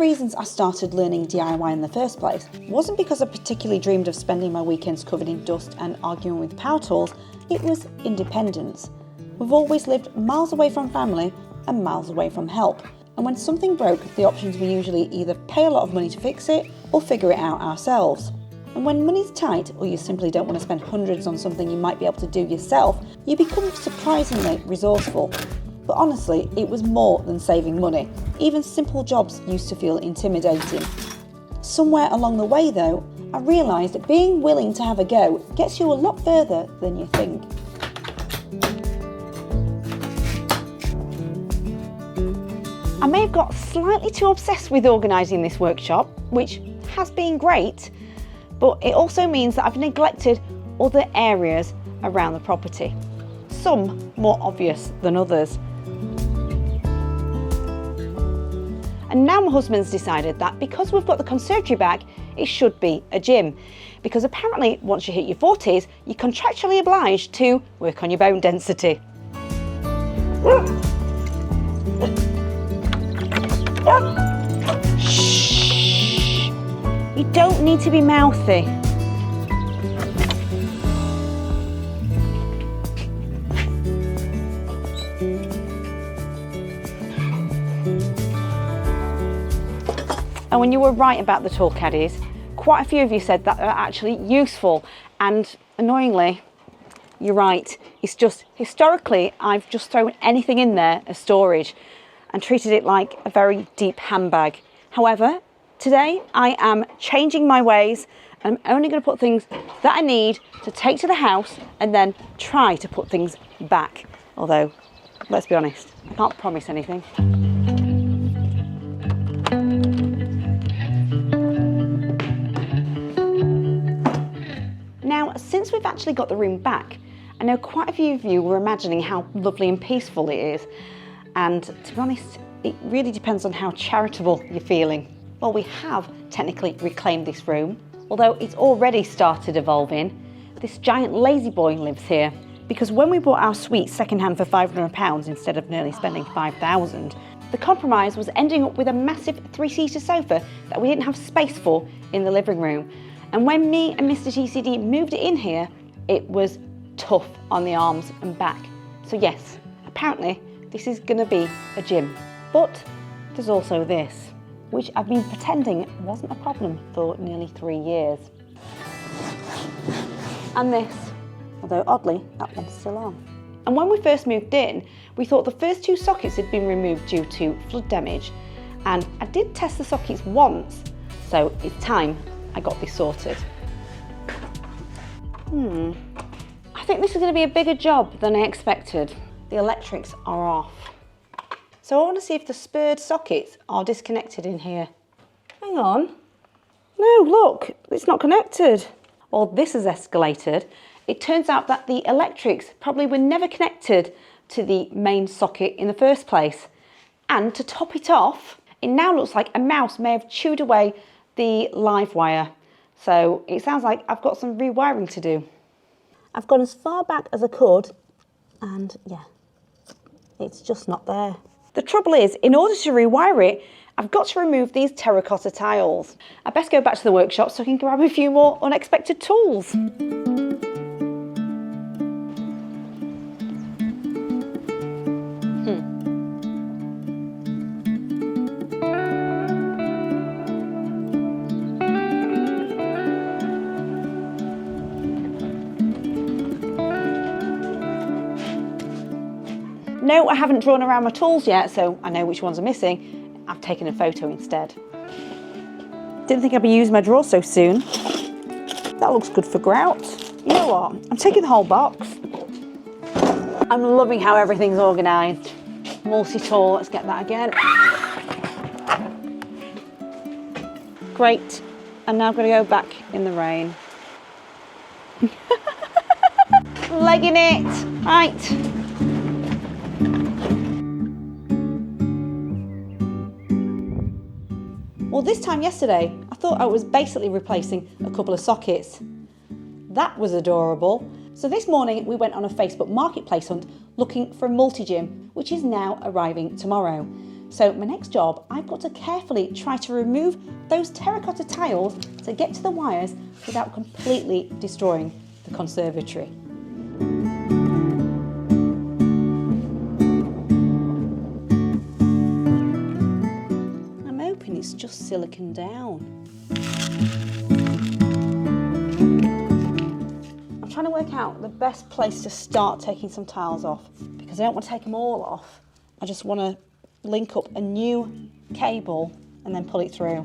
reasons I started learning DIY in the first place wasn't because I particularly dreamed of spending my weekends covered in dust and arguing with power tools, it was independence. We've always lived miles away from family and miles away from help, and when something broke, the options were usually either pay a lot of money to fix it or figure it out ourselves. And when money's tight, or you simply don't want to spend hundreds on something you might be able to do yourself, you become surprisingly resourceful. But honestly, it was more than saving money. Even simple jobs used to feel intimidating. Somewhere along the way though, I realised that being willing to have a go gets you a lot further than you think. I may have got slightly too obsessed with organising this workshop, which has been great, but it also means that I've neglected other areas around the property, some more obvious than others. And now my husband's decided that because we've got the conservatory back, it should be a gym. Because apparently once you hit your 40s, you're contractually obliged to work on your bone density. Shh! You don't need to be mouthy. And when you were right about the tall caddies, quite a few of you said that they're actually useful, and annoyingly, you're right. It's just, historically, I've just thrown anything in there as storage and treated it like a very deep handbag. However, today I am changing my ways. I'm only going to put things that I need to take to the house and then try to put things back. Although, let's be honest, I can't promise anything. Now, since we've actually got the room back, I know quite a few of you were imagining how lovely and peaceful it is. And to be honest, it really depends on how charitable you're feeling. Well, we have technically reclaimed this room, although it's already started evolving. This giant lazy boy lives here, because when we bought our suite second-hand for £500 instead of nearly spending £5,000, the compromise was ending up with a massive 3-seater sofa that we didn't have space for in the living room. And when me and Mr. TCD moved it in here, it was tough on the arms and back. So yes, apparently this is gonna be a gym. But there's also this, which I've been pretending wasn't a problem for nearly 3 years. And this, although oddly, that one's still on. And when we first moved in, we thought the first 2 sockets had been removed due to flood damage. And I did test the sockets once, so it's time I got this sorted. I think this is going to be a bigger job than I expected. The electrics are off. So I want to see if the spurred sockets are disconnected in here. Hang on. No, look, it's not connected. Well, this has escalated. It turns out that the electrics probably were never connected to the main socket in the first place. And to top it off, it now looks like a mouse may have chewed away the live wire. So it sounds like I've got some rewiring to do. I've gone as far back as I could, and yeah, it's just not there. The trouble is, in order to rewire it, I've got to remove these terracotta tiles. I best go back to the workshop so I can grab a few more unexpected tools. No, I haven't drawn around my tools yet, so I know which ones are missing. I've taken a photo instead. Didn't think I'd be using my drawer so soon. That looks good for grout. You know what? I'm taking the whole box. I'm loving how everything's organised. Multi-tool, let's get that again. Great. And now I'm going to go back in the rain. Legging it. Right. Well, this time yesterday, I thought I was basically replacing a couple of sockets. That was adorable. So this morning we went on a Facebook marketplace hunt looking for a multi-gym, which is now arriving tomorrow. So my next job, I've got to carefully try to remove those terracotta tiles to get to the wires without completely destroying the conservatory. I'm hoping it's just silicon down. I'm trying to work out the best place to start taking some tiles off because I don't want to take them all off. I just want to link up a new cable and then pull it through.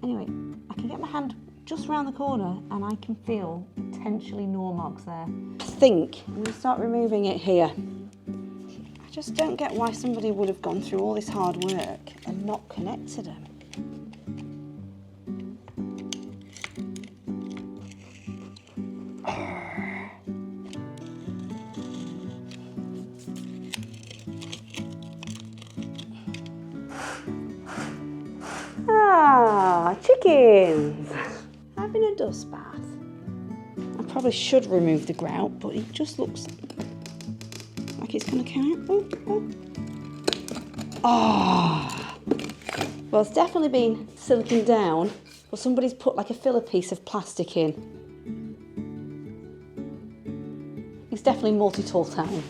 Anyway, I can get my hand just around the corner and I can feel potentially gnaw marks there. I think I'm going to start removing it here. I just don't get why somebody would have gone through all this hard work and not connected them. Ah, chickens! Having a dust bath. I probably should remove the grout, but it just looks like it's going to come out. Ah! Well, it's definitely been silicon down, but somebody's put like a filler piece of plastic in. It's definitely multi-tool time.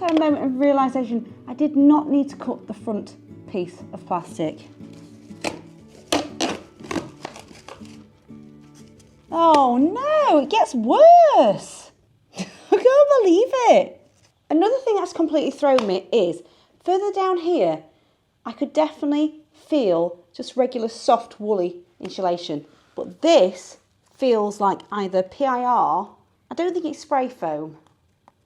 A moment of realisation, I did not need to cut the front piece of plastic. Oh no, it gets worse. I can't believe it. Another thing that's completely thrown me is further down here, I could definitely feel just regular soft woolly insulation, but this feels like either PIR, I don't think it's spray foam.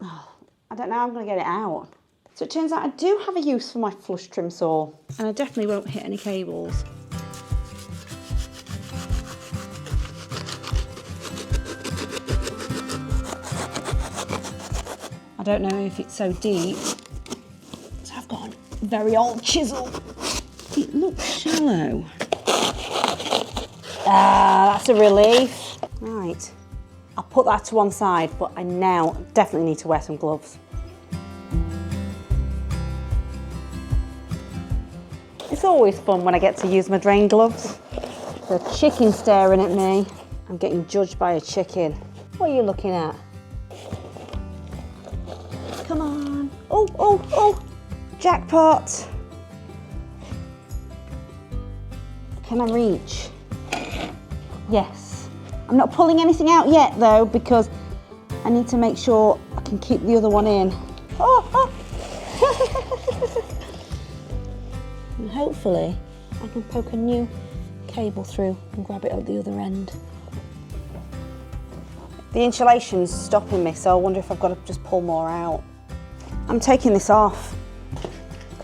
Oh, I don't know how I'm going to get it out. So it turns out I do have a use for my flush trim saw, and I definitely won't hit any cables. I don't know if it's so deep, so I've got a very old chisel. It looks shallow. Ah, that's a relief. Right. I'll put that to one side, but I now definitely need to wear some gloves. It's always fun when I get to use my drain gloves. The chicken staring at me. I'm getting judged by a chicken. What are you looking at? Come on. Oh, oh, oh. Jackpot. Can I reach? Yes. I'm not pulling anything out yet though because I need to make sure I can keep the other one in. Oh, oh. And hopefully I can poke a new cable through and grab it at the other end. The insulation's stopping me, so I wonder if I've got to just pull more out. I'm taking this off.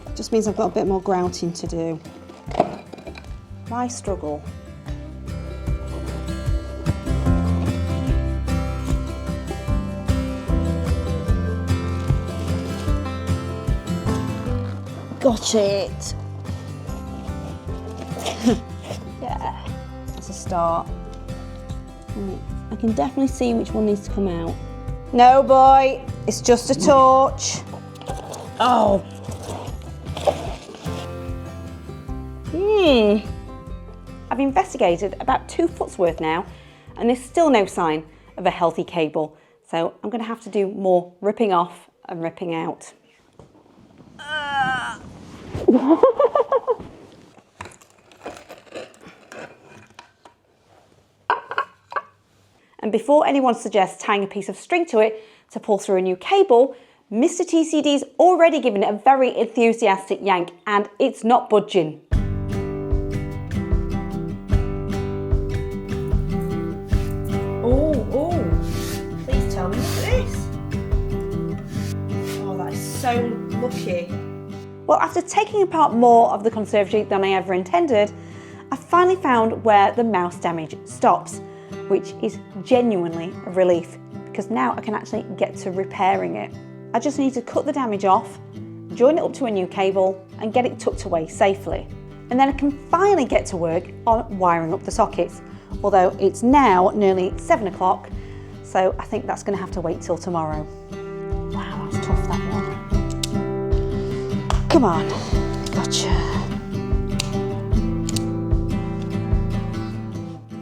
It just means I've got a bit more grouting to do. Why struggle? Got it. Yeah, that's a start. I can definitely see which one needs to come out. No, boy, it's just a torch. Oh. I've investigated about 2 foot's worth now, and there's still no sign of a healthy cable. So I'm going to have to do more ripping off and ripping out. And before anyone suggests tying a piece of string to it to pull through a new cable, Mr. TCD's already given it a very enthusiastic yank and it's not budging. Oh, please tell me this. Oh, that is so lucky. Well, after taking apart more of the conservatory than I ever intended, I finally found where the mouse damage stops, which is genuinely a relief because now I can actually get to repairing it. I just need to cut the damage off, join it up to a new cable and get it tucked away safely. And then I can finally get to work on wiring up the sockets, although it's now nearly 7 o'clock, so I think that's going to have to wait till tomorrow. Wow, that's tough, that one. Come on, gotcha.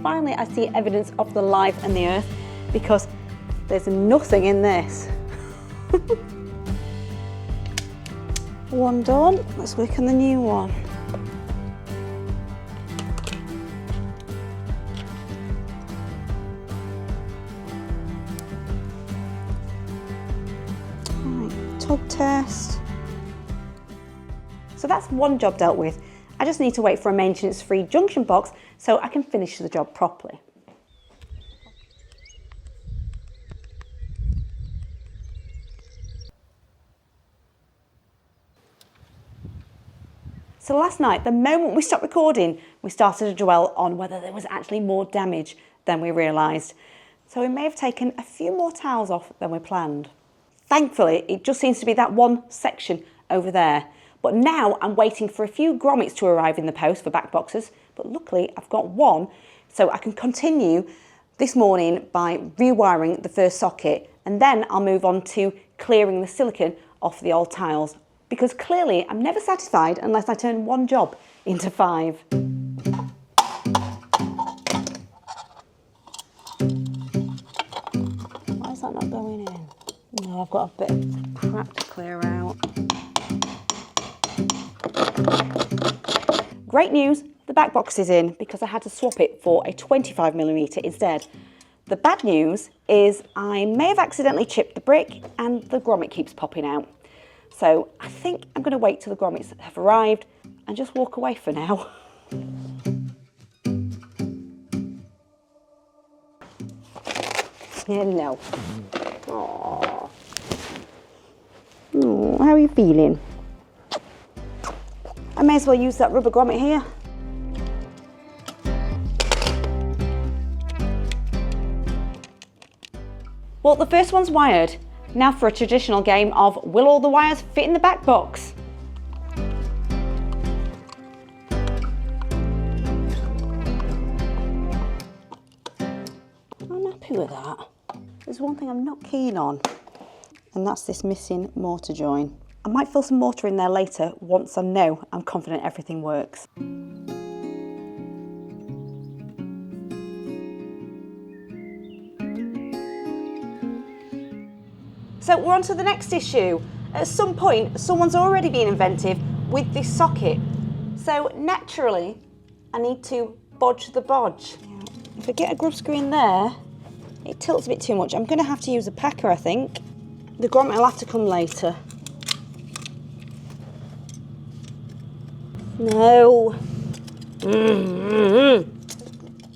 Finally, I see evidence of the life and the earth because there's nothing in this. One done, let's work on the new one. Right, tug test. So that's one job dealt with. I just need to wait for a maintenance-free junction box so I can finish the job properly. So last night, the moment we stopped recording, we started to dwell on whether there was actually more damage than we realised. So we may have taken a few more tiles off than we planned. Thankfully, it just seems to be that one section over there. But now I'm waiting for a few grommets to arrive in the post for back boxes, but luckily I've got one, so I can continue this morning by rewiring the first socket, and then I'll move on to clearing the silicone off the old tiles, because clearly I'm never satisfied unless I turn one job into 5. Why is that not going in? No, I've got a bit of crap to clear out. Great news, the back box is in because I had to swap it for a 25mm instead. The bad news is I may have accidentally chipped the brick and the grommet keeps popping out. So I think I'm going to wait till the grommets have arrived and just walk away for now. Yeah, no. Aww. Oh, how are you feeling? I may as well use that rubber grommet here. Well, the first one's wired. Now for a traditional game of will all the wires fit in the back box? I'm happy with that. There's one thing I'm not keen on, and that's this missing mortar join. I might fill some mortar in there later once I know I'm confident everything works. So we're on to the next issue. At some point, someone's already been inventive with this socket. So naturally, I need to bodge the bodge. If I get a grub screw in there, it tilts a bit too much. I'm going to have to use a packer, I think. The grommet will have to come later. No.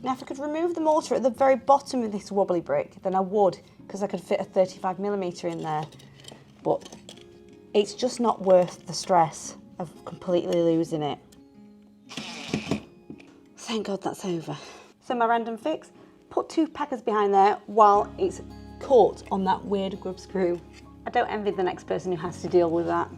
Now if I could remove the mortar at the very bottom of this wobbly brick, then I would, because I could fit a 35mm in there. But it's just not worth the stress of completely losing it. Thank God that's over. So my random fix, put 2 packers behind there while it's caught on that weird grub screw. I don't envy the next person who has to deal with that.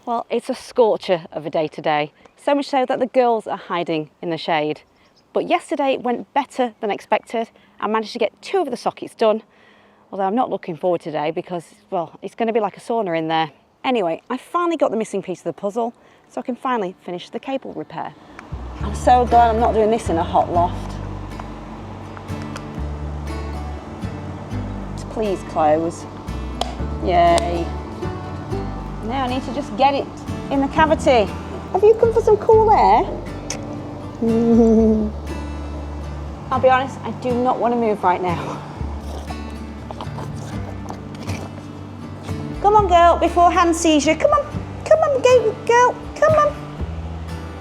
Well, it's a scorcher of a day today, so much so that the girls are hiding in the shade. But yesterday it went better than expected. I managed to get 2 of the sockets done, although I'm not looking forward today because, well, it's going to be like a sauna in there. Anyway, I finally got the missing piece of the puzzle, so I can finally finish the cable repair. I'm so glad I'm not doing this in a hot loft. Please close. Yay. Now I need to just get it in the cavity. Have you come for some cool air? I'll be honest, I do not want to move right now. Come on, girl, before Han sees you. Come on, girl, come on.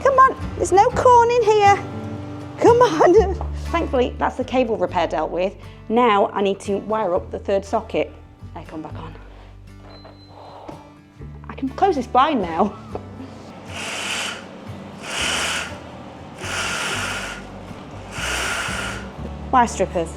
Come on, there's no corn in here. Come on. Thankfully, that's the cable repair dealt with. Now I need to wire up the third socket. Aircon back on. I can close this blind now. Wire strippers.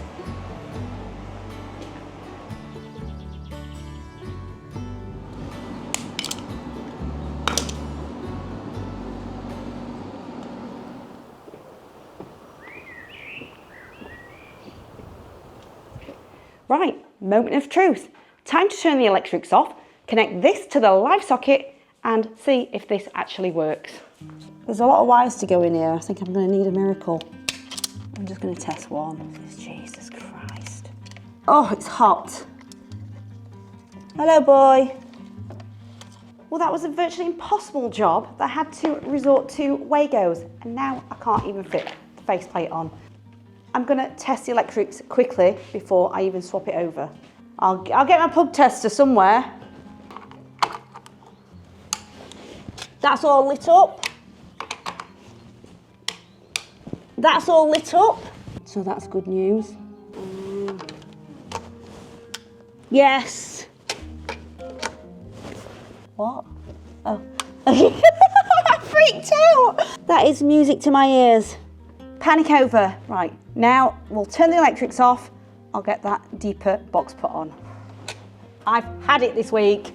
Right, moment of truth. Time to turn the electrics off, connect this to the live socket and see if this actually works. There's a lot of wires to go in here. I think I'm going to need a miracle. I'm just going to test one. Jesus Christ. Oh, it's hot. Hello, boy. Well, that was a virtually impossible job that I had to resort to Wagos, and now I can't even fit the faceplate on. I'm going to test the electrics quickly before I even swap it over. I'll get my plug tester somewhere. That's all lit up. That's all lit up. So that's good news. Yes. What? Oh. I freaked out. That is music to my ears. Panic over. Right, now we'll turn the electrics off. I'll get that deeper box put on. I've had it this week.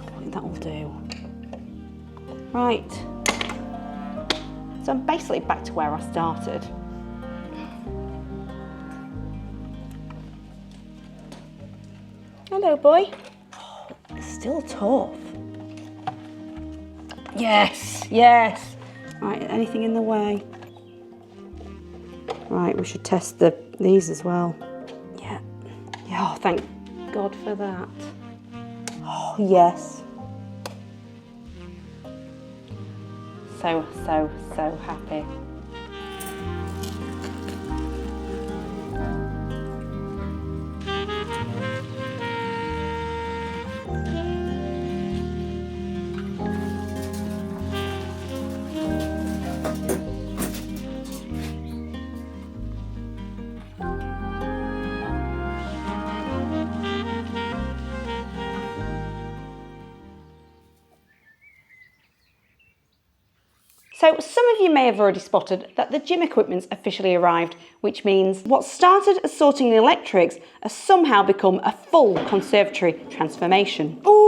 I think that'll do. Right. So I'm basically back to where I started. Hello, boy. Oh, it's still tough. Yes, yes. Right, anything in the way? Right, we should test these as well. Yeah. Yeah, oh, thank God for that. Oh, yes. So happy. So some of you may have already spotted that the gym equipment's officially arrived, which means what started as sorting the electrics has somehow become a full conservatory transformation. Oh!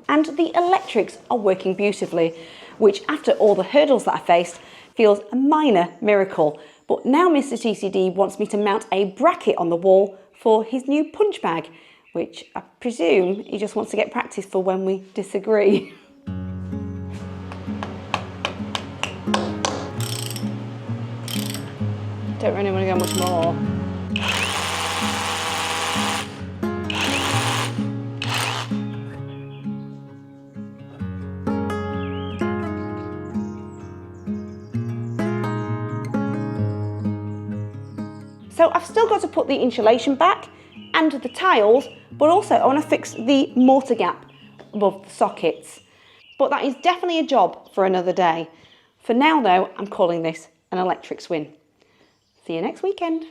And the electrics are working beautifully, which after all the hurdles that I faced, feels a minor miracle. But now Mr. TCD wants me to mount a bracket on the wall for his new punch bag, which I presume he just wants to get practice for when we disagree. Don't really want to go much more. So I've still got to put the insulation back and the tiles, but also I want to fix the mortar gap above the sockets. But that is definitely a job for another day. For now though, I'm calling this an electrics win. See you next weekend.